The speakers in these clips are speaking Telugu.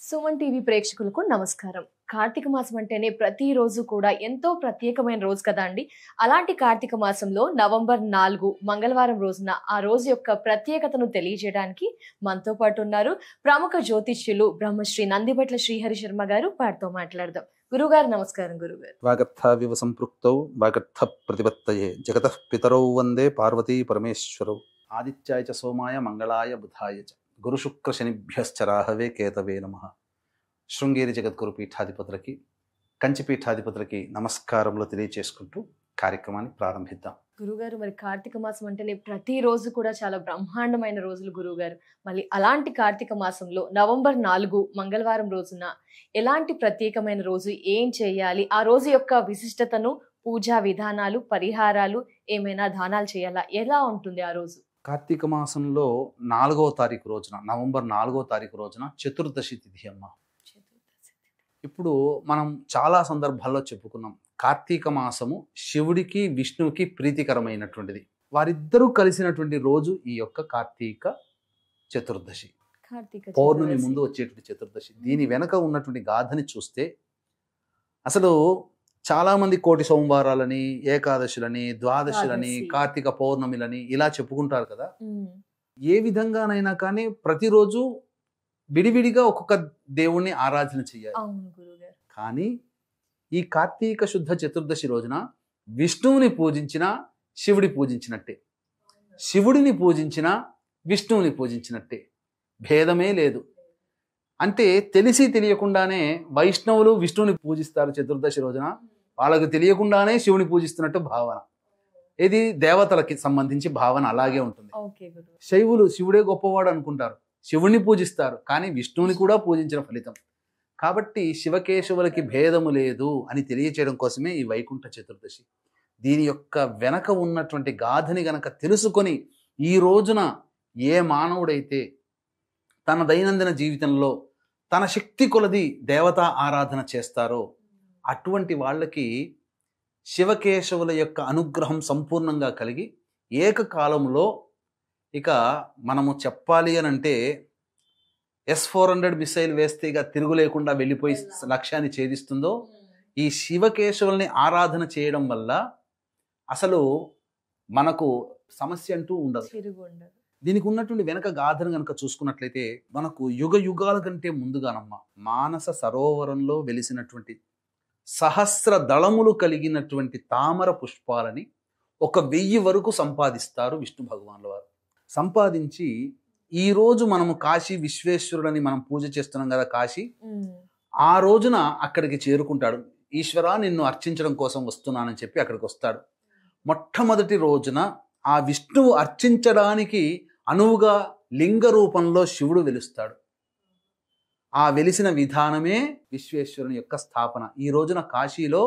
సుమన్ టీవీ ప్రేక్షకులకు నమస్కారం. కార్తీక మాసం అంటేనే ప్రతిరోజు కూడా ఎంతో ప్రత్యేకమైన రోజు కదా అండి. అలాంటి కార్తీక మాసంలో నవంబర్ 4 మంగళవారం రోజున ఆ రోజు యొక్క ప్రత్యేకతను తెలియజేయడానికి మనతో పాటు ఉన్నారు ప్రముఖ జ్యోతిష్యులు బ్రహ్మశ్రీ నందిబట్ల శ్రీహరి శర్మ గారు. వారితో మాట్లాడదాం. గురుగారు నమస్కారం. గురుగారు వాగర్థావివ సంపృక్తౌ వాగర్థ ప్రతిపత్తయే జగతః పితరౌ వందే పార్వతీ పరమేశ్వరౌ ఆదిత్యాయ చ సోమాయ మంగళాయ బుధాయ చ గురు శుక్ర శనిభ్యశ్చ రాహవే కేతవే నమః. శృంగేరి జగద్గురు పీఠాధిపతులకి కంచి పీఠాధిపతులకి నమస్కారములు తెలియచేసుకుంటూ కార్యక్రమాన్ని ప్రారంభిద్దాం. గురుగారు, మరి కార్తీక మాసం అంటేనే ప్రతిరోజు కూడా చాలా బ్రహ్మాండమైన రోజులు గురుగారు. మళ్ళీ అలాంటి కార్తీక మాసంలో నవంబర్ 4 మంగళవారం రోజున ఎలాంటి ప్రత్యేకమైన రోజు, ఏం చేయాలి, ఆ రోజు యొక్క విశిష్టతను, పూజా విధానాలు, పరిహారాలు, ఏమైనా దానాలు చేయాలా, ఎలా ఉంటుంది ఆ రోజు? కార్తీక మాసంలో 4వ తారీఖు రోజున, నవంబర్ 4వ తారీఖు రోజున చతుర్దశి తిథి అమ్మ. ఇప్పుడు మనం చాలా సందర్భాల్లో చెప్పుకున్నాం, కార్తీక మాసము శివుడికి విష్ణువుకి ప్రీతికరమైనటువంటిది. వారిద్దరూ కలిసినటువంటి రోజు ఈ యొక్క కార్తీక చతుర్దశి, పౌర్ణమి ముందు వచ్చేటువంటి చతుర్దశి. దీని వెనక ఉన్నటువంటి గాథని చూస్తే అసలు చాలా మంది కోటి సోమవారాలని, ఏకాదశులని, ద్వాదశులని, కార్తీక పౌర్ణమిలని ఇలా చెప్పుకుంటారు కదా. ఏ విధంగానైనా కానీ ప్రతిరోజు విడివిడిగా ఒక్కొక్క దేవుణ్ణి ఆరాధన చేయాలి. కానీ ఈ కార్తీక శుద్ధ చతుర్దశి రోజున విష్ణువుని పూజించిన శివుడి పూజించినట్టే, శివుడిని పూజించిన విష్ణువుని పూజించినట్టే, భేదమే లేదు. అంటే తెలిసి తెలియకుండానే వైష్ణవులు విష్ణువుని పూజిస్తారు చతుర్దశి రోజున, వాళ్ళకు తెలియకుండానే శివుని పూజిస్తున్నట్టు భావన. ఇది దేవతలకి సంబంధించి భావన అలాగే ఉంటుంది. శైవులు శివుడే గొప్పవాడు అనుకుంటారు, శివుణ్ణి పూజిస్తారు, కానీ విష్ణువుని కూడా పూజించిన ఫలితం. కాబట్టి శివకేశవులకి భేదము లేదు అని తెలియచేయడం కోసమే ఈ వైకుంఠ చతుర్దశి. దీని యొక్క వెనక ఉన్నటువంటి గాథని గనక తెలుసుకొని ఈ రోజున ఏ మానవుడైతే తన దైనందిన జీవితంలో తన శక్తి కొలది దేవతా ఆరాధన చేస్తారో అటువంటి వాళ్ళకి శివకేశవుల యొక్క అనుగ్రహం సంపూర్ణంగా కలిగి ఏకకాలంలో, ఇక మనము చెప్పాలి అని అంటే S-400 మిసైల్ వేస్తే ఇక తిరుగు లేకుండా వెళ్ళిపోయి లక్ష్యాన్ని ఛేదిస్తుందో, ఈ శివకేశవుల్ని ఆరాధన చేయడం వల్ల అసలు మనకు సమస్య అంటూ ఉండదు. దీనికి ఉన్నటువంటి వెనక గాథను కనుక చూసుకున్నట్లయితే మనకు యుగ యుగాల కంటే ముందుగానమ్మ మానస సరోవరంలో వెలిసినటువంటి సహస్ర దళములు కలిగినటువంటి తామర పుష్పాలని 1000 వరకు సంపాదిస్తారు విష్ణు భగవానుల వారు. సంపాదించి ఈ రోజు మనము కాశీ విశ్వేశ్వరుడని మనం పూజ చేస్తున్నాం కదా, కాశీ, ఆ రోజున అక్కడికి చేరుకుంటాడు. ఈశ్వరా నిన్ను అర్చించడం కోసం వస్తున్నానని చెప్పి అక్కడికి వస్తాడు. మొట్టమొదటి రోజున ఆ విష్ణువు అర్చించడానికి అనువుగా లింగ రూపంలో శివుడు వెలుస్తాడు. ఆ వెలిసిన విధానమే విశ్వేశ్వరుని యొక్క స్థాపన. ఈ రోజున కాశీలో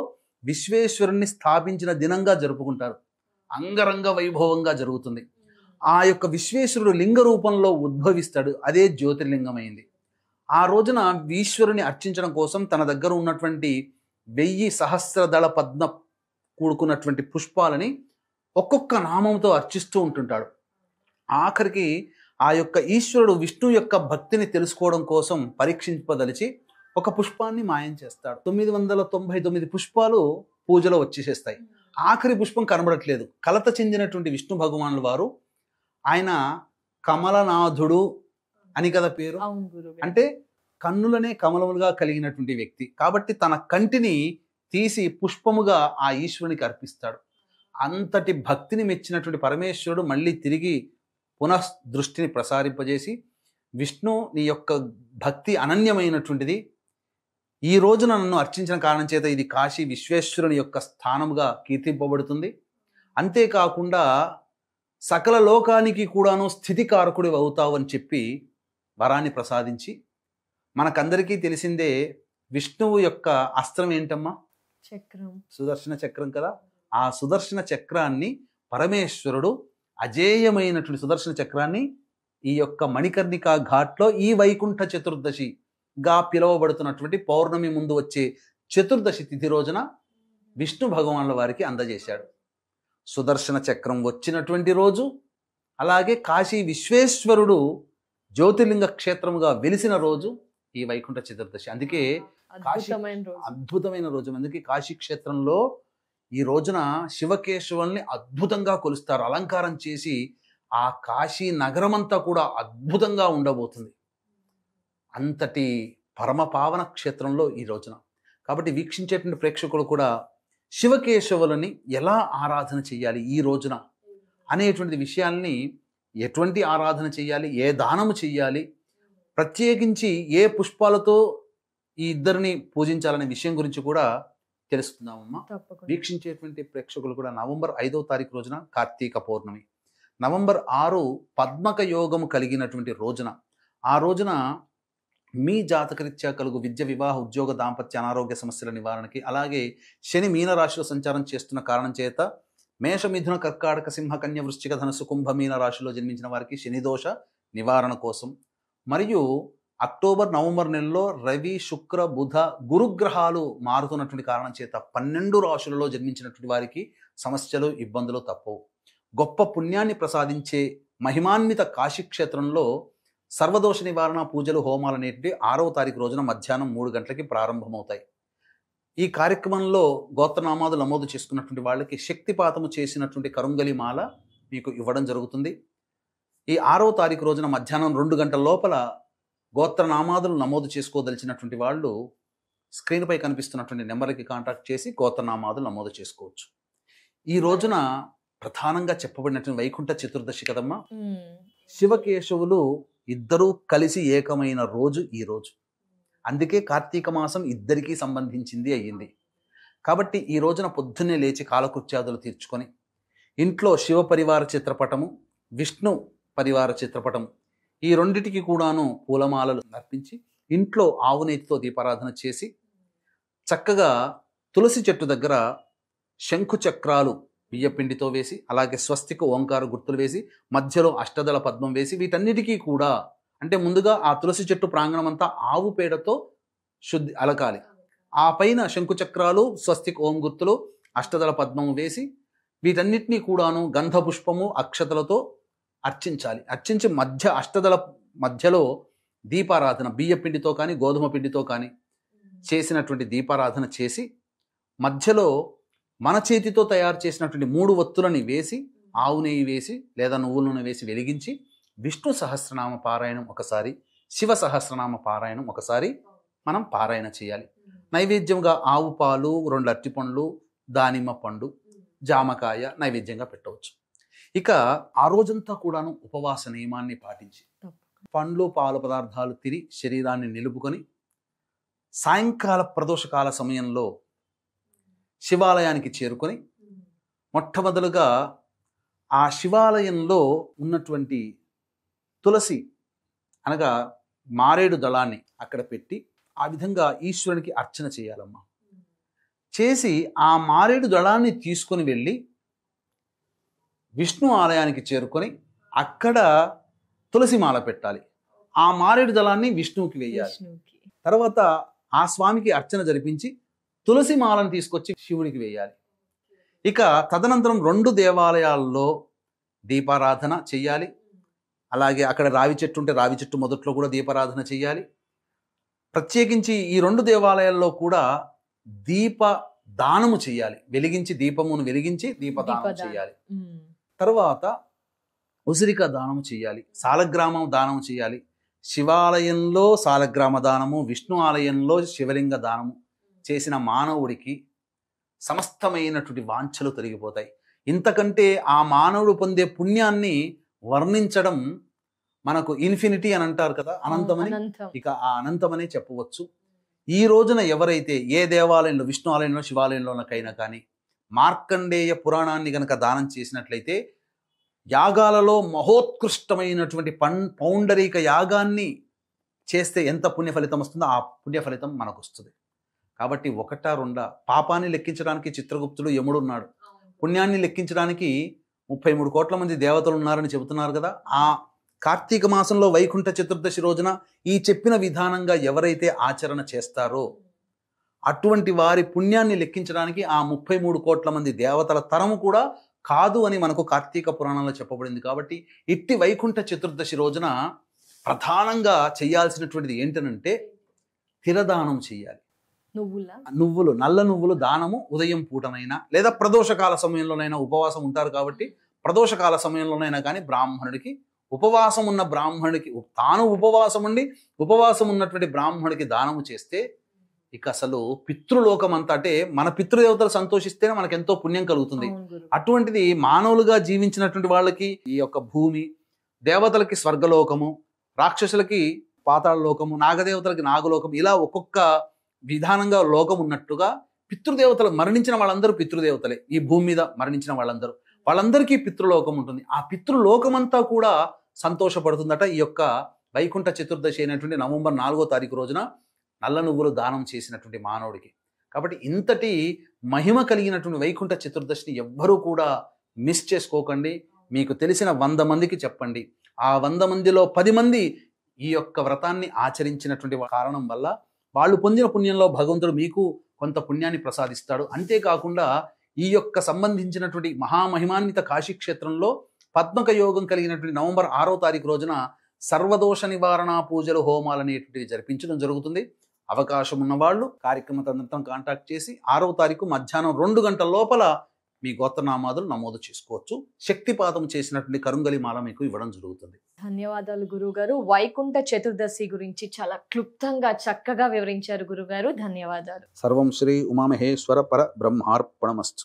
విశ్వేశ్వరుణ్ణి స్థాపించిన దినంగా జరుపుకుంటారు. అంగరంగ వైభవంగా జరుగుతుంది. ఆ యొక్క విశ్వేశ్వరుడు లింగ రూపంలో ఉద్భవిస్తాడు, అదే జ్యోతిర్లింగమైంది. ఆ రోజున ఈశ్వరుని అర్చించడం కోసం తన దగ్గర ఉన్నటువంటి 1000 సహస్రదళ పద్మ కూడుకున్నటువంటి పుష్పాలని ఒక్కొక్క నామంతో అర్చిస్తూ ఉంటుంటాడు. ఆఖరికి ఆ యొక్క ఈశ్వరుడు విష్ణు యొక్క భక్తిని తెలుసుకోవడం కోసం పరీక్షింపదలిచి ఒక పుష్పాన్ని మాయం చేస్తాడు. 999 పుష్పాలు పూజలో వచ్చేసేస్తాయి. ఆఖరి పుష్పం కనబడట్లేదు. కలత చెందినటువంటి విష్ణు భగవానుల వారు, ఆయన కమలనాథుడు అని కదా పేరు, అంటే కన్నులనే కమలములుగా కలిగినటువంటి వ్యక్తి కాబట్టి తన కంటిని తీసి పుష్పముగా ఆ ఈశ్వరునికి అర్పిస్తాడు. అంతటి భక్తిని మెచ్చినటువంటి పరమేశ్వరుడు మళ్ళీ తిరిగి పునః దృష్టిని ప్రసారింపజేసి, విష్ణు నీ యొక్క భక్తి అనన్యమైనటువంటిది, ఈ రోజున నన్ను అర్చించిన కారణం చేత ఇది కాశీ విశ్వేశ్వరుని యొక్క స్థానముగా కీర్తింపబడుతుంది. అంతేకాకుండా సకల లోకానికి కూడాను స్థితికారకుడి అవుతావు అని చెప్పి వరాన్ని ప్రసాదించి, మనకందరికీ తెలిసిందే విష్ణువు యొక్క అస్త్రం ఏంటమ్మా? చక్రం, సుదర్శన చక్రం కదా. ఆ సుదర్శన చక్రాన్ని పరమేశ్వరుడు, అజేయమైనటువంటి సుదర్శన చక్రాన్ని ఈ యొక్క మణికర్ణికా ఘాట్లో ఈ వైకుంఠ చతుర్దశిగా పిలువబడుతున్నటువంటి పౌర్ణమి ముందు వచ్చే చతుర్దశి తిథి రోజున విష్ణు భగవానుల వారికి అందజేశాడు. సుదర్శన చక్రం వచ్చినటువంటి రోజు, అలాగే కాశీ విశ్వేశ్వరుడు జ్యోతిర్లింగ క్షేత్రముగా వెలిసిన రోజు ఈ వైకుంఠ చతుర్దశి. అందుకే అద్భుతమైన రోజు. అద్భుతమైన రోజు. అందుకే కాశీ క్షేత్రంలో ఈ రోజున శివకేశవుల్ని అద్భుతంగా కొలుస్తారు. అలంకారం చేసి ఆ కాశీ నగరమంతా కూడా అద్భుతంగా ఉండబోతుంది. అంతటి పరమ పావన క్షేత్రంలో ఈ రోజున. కాబట్టి వీక్షించేటువంటి ప్రేక్షకులు కూడా శివకేశవులని ఎలా ఆరాధన చేయాలి ఈ రోజున అనేటువంటి విషయాల్ని, ఎటువంటి ఆరాధన చేయాలి, ఏ దానము చెయ్యాలి, ప్రత్యేకించి ఏ పుష్పాలతో ఈ ఇద్దరిని పూజించాలనే విషయం గురించి కూడా తెలుసుకుందామమ్మా. వీక్షించేటువంటి ప్రేక్షకులు కూడా నవంబర్ 5వ తారీఖు రోజున కార్తీక పౌర్ణమి, నవంబర్ 6 పద్మక యోగము కలిగినటువంటి రోజున, ఆ రోజున మీ జాతకరీత్యా కలుగు విద్య, వివాహ, ఉద్యోగ, దాంపత్య, అనారోగ్య సమస్యల నివారణకి, అలాగే శని మీనరాశిలో సంచారం చేస్తున్న కారణం చేత మేష, మిథున, కర్కాటక, సింహ, కన్య, వృశ్చిక, ధనుసు, కుంభ, మీన రాశిలో జన్మించిన వారికి శనిదోష నివారణ కోసం, మరియు అక్టోబర్, నవంబర్ నెలలో రవి, శుక్ర, బుధ, గురుగ్రహాలు మారుతున్నటువంటి కారణం చేత 12 రాశులలో జన్మించినటువంటి వారికి సమస్యలు, ఇబ్బందులు తప్పవు. గొప్ప పుణ్యాన్ని ప్రసాదించే మహిమాన్విత కాశీక్షేత్రంలో సర్వదోష నివారణ పూజలు, హోమాలు అనేటివి 6వ తారీఖు రోజున మధ్యాహ్నం 3 గంటలకి ప్రారంభమవుతాయి. ఈ కార్యక్రమంలో గోత్రనామాలు నమోదు చేసుకున్నటువంటి వాళ్ళకి శక్తిపాతము చేసినటువంటి కరుంగలి మాల మీకు ఇవ్వడం జరుగుతుంది. ఈ 6వ తారీఖు రోజున మధ్యాహ్నం 2 గంటల లోపల గోత్రనామాదులు నమోదు చేసుకోదలిచినటువంటి వాళ్ళు స్క్రీన్పై కనిపిస్తున్నటువంటి నెంబర్కి కాంటాక్ట్ చేసి గోత్రనామాదులు నమోదు చేసుకోవచ్చు. ఈ రోజున ప్రధానంగా చెప్పబడినటువంటి వైకుంఠ చతుర్దశి కదమ్మా. శివకేశవులు ఇద్దరూ కలిసి ఏకమైన రోజు ఈ రోజు. అందుకే కార్తీక మాసం ఇద్దరికీ సంబంధించింది అయ్యింది. కాబట్టి ఈ రోజున పొద్దున్నే లేచి కాలకృత్యాదులు తీర్చుకొని ఇంట్లో శివ పరివార చిత్రపటము, విష్ణు పరివార చిత్రపటము, ఈ రెండిటికి కూడాను పూలమాలలు అర్పించి ఇంట్లో ఆవునేతితో దీపారాధన చేసి చక్కగా తులసి చెట్టు దగ్గర శంఖు చక్రాలు బియ్యపిండితో వేసి, అలాగే స్వస్తిక ఓంకార గుర్తులు వేసి, మధ్యలో అష్టదళ పద్మం వేసి, వీటన్నిటికీ కూడా అంటే ముందుగా ఆ తులసి చెట్టు ప్రాంగణం అంతా ఆవు పేడతో శుద్ధి అలకాలి. ఆ పైన శంఖు చక్రాలు, స్వస్తిక్ ఓం గుర్తులు, అష్టదళ పద్మము వేసి వీటన్నిటినీ కూడాను గంధ పుష్పము, అక్షతలతో అర్చించాలి. అర్చించి అష్టదళ మధ్యలో దీపారాధన బియ్యపిండితో కానీ గోధుమ పిండితో కానీ చేసినటువంటి దీపారాధన చేసి, మధ్యలో మన చేతితో తయారు చేసినటువంటి 3 ఒత్తులని వేసి, ఆవు నెయ్యి వేసి లేదా నువ్వుల నూనె వేసి వెలిగించి విష్ణు సహస్రనామ పారాయణం ఒకసారి, శివ సహస్రనామ పారాయణం ఒకసారి మనం పారాయణ చేయాలి. నైవేద్యంగా ఆవు పాలు, 2 అరటిపండ్లు, దానిమ్మ పండు, జామకాయ నైవేద్యంగా పెట్టవచ్చు. ఇక ఆ రోజంతా కూడాను ఉపవాస నియమాన్ని పాటించి పండ్లు, పాలు పదార్థాలు తిని శరీరాన్ని నిలుపుకొని సాయంకాల ప్రదోషకాల సమయంలో శివాలయానికి చేరుకొని మొట్టమొదలుగా ఆ శివాలయంలో ఉన్నటువంటి తులసి అనగా మారేడు దళాన్ని అక్కడ పెట్టి ఆ విధంగా ఈశ్వరునికి అర్చన చేయాలమ్మా. చేసి ఆ మారేడు దళాన్ని తీసుకొని వెళ్ళి విష్ణు ఆలయానికి చేరుకొని అక్కడ తులసి మాల పెట్టాలి. ఆ మారేడు దళాన్ని విష్ణువుకి వేయాలి. తర్వాత ఆ స్వామికి అర్చన జరిపించి తులసి మాలను తీసుకొచ్చి శివుడికి వేయాలి. ఇక తదనంతరం 2 దేవాలయాల్లో దీపారాధన చెయ్యాలి. అలాగే అక్కడ రావి చెట్టు ఉంటే రావి చెట్టు మొదట్లో కూడా దీపారాధన చెయ్యాలి. ప్రత్యేకించి ఈ 2 దేవాలయాల్లో కూడా దీప దానము చెయ్యాలి. వెలిగించి దీపమును వెలిగించి దీపదానం చేయాలి. తర్వాత ఉసిరిక దానము చెయ్యాలి. సాలగ్రామం దానము చేయాలి. శివాలయంలో సాలగ్రామ దానము, విష్ణు ఆలయంలో శివలింగ దానము చేసిన మానవుడికి సమస్తమైనటువంటి వాంఛలు తొలగిపోతాయి. ఇంతకంటే ఆ మానవుడు పొందే పుణ్యాన్ని వర్ణించడం మనకు ఇన్ఫినిటీ అని అంటారు కదా, అనంతమని. ఇక ఆ అనంతమనే చెప్పవచ్చు. ఈ రోజున ఎవరైతే ఏ దేవాలయంలో, విష్ణు ఆలయంలో, శివాలయంలోనకైనా కానీ మార్కండేయ పురాణాన్ని గనక దానం చేసినట్లయితే యాగాలలో మహోత్కృష్టమైనటువంటి పౌండరీక యాగాన్ని చేస్తే ఎంత పుణ్య ఫలితం వస్తుందో ఆ పుణ్య ఫలితం మనకు వస్తుంది. కాబట్టి 1-2 పాపాన్ని లెక్కించడానికి చిత్రగుప్తుడు యముడు ఉన్నాడు. పుణ్యాన్ని లెక్కించడానికి 33 కోట్ల మంది దేవతలు ఉన్నారని చెబుతున్నారు కదా. ఆ కార్తీక మాసంలో వైకుంఠ చతుర్దశి రోజున ఈ చెప్పిన విధానంగా ఎవరైతే ఆచరణ చేస్తారో అటువంటి వారి పుణ్యాన్ని లెక్కించడానికి ఆ 33 కోట్ల మంది దేవతల తరము కూడా కాదు అని మనకు కార్తీక పురాణంలో చెప్పబడింది. కాబట్టి ఇట్టి వైకుంఠ చతుర్దశి రోజున ప్రధానంగా చేయాల్సినటువంటిది ఏంటనంటే తిరదానం చేయాలి. నువ్వుల నల్ల నువ్వులు దానము ఉదయం పూటనైనా లేదా ప్రదోషకాల సమయంలోనైనా, ఉపవాసం ఉంటారు కాబట్టి ప్రదోషకాల సమయంలోనైనా కానీ బ్రాహ్మణుడికి, ఉపవాసం ఉన్న బ్రాహ్మణుడికి, తాను ఉపవాసం ఉన్నటువంటి బ్రాహ్మణుడికి దానము చేస్తే ఇక అసలు పితృలోకం అంతా, అంటే మన పితృదేవతలు సంతోషిస్తేనే మనకు ఎంతో పుణ్యం కలుగుతుంది. అటువంటిది మానవులుగా జీవించినటువంటి వాళ్ళకి ఈ యొక్క భూమి, దేవతలకి స్వర్గలోకము, రాక్షసులకి పాతాళ లోకము, నాగదేవతలకి నాగలోకం, ఇలా ఒక్కొక్క విధానంగా లోకం ఉన్నట్టుగా పితృదేవతలు మరణించిన వాళ్ళందరూ పితృదేవతలే. ఈ భూమి మీద మరణించిన వాళ్ళందరికీ పితృలోకం ఉంటుంది. ఆ పితృలోకమంతా కూడా సంతోషపడుతుందట ఈ యొక్క వైకుంఠ చతుర్దశి అయినటువంటి నవంబర్ 4వ తారీఖు రోజున నల్ల నువ్వులు దానం చేసినటువంటి మానవుడికి. కాబట్టి ఇంతటి మహిమ కలిగినటువంటి వైకుంఠ చతుర్దశిని ఎవ్వరూ కూడా మిస్ చేసుకోకండి. మీకు తెలిసిన 100 మందికి చెప్పండి. ఆ 100 మందిలో 10 మంది ఈ యొక్క వ్రతాన్ని ఆచరించినటువంటి కారణం వల్ల వాళ్ళు పొందిన పుణ్యంలో భగవంతుడు మీకు కొంత పుణ్యాన్ని ప్రసాదిస్తాడు. అంతేకాకుండా ఈ యొక్క సంబంధించినటువంటి మహామహిమాన్విత కాశీక్షేత్రంలో పద్మక యోగం కలిగినటువంటి నవంబర్ 6వ తారీఖు రోజున సర్వదోష నివారణ పూజలు, హోమాలు అనేటువంటివి జరిపించడం జరుగుతుంది. అవకాశం ఉన్నవాళ్ళు కార్యక్రమం కాంటాక్ట్ చేసి 6వ తారీఖు మధ్యాహ్నం 2 గంటల లోపల మీ గోత్రనామాదులు నమోదు చేసుకోవచ్చు. శక్తిపాతం చేసినటువంటి కరుంగలి మాల మీకు ఇవ్వడం జరుగుతుంది. ధన్యవాదాలు గురుగారు. వైకుంఠ చతుర్దశి గురించి చాలా క్లుప్తంగా చక్కగా వివరించారు గురుగారు. ధన్యవాదాలు. సర్వం శ్రీ ఉమామహేశ్వర పర బ్రహ్మార్పణమస్తు.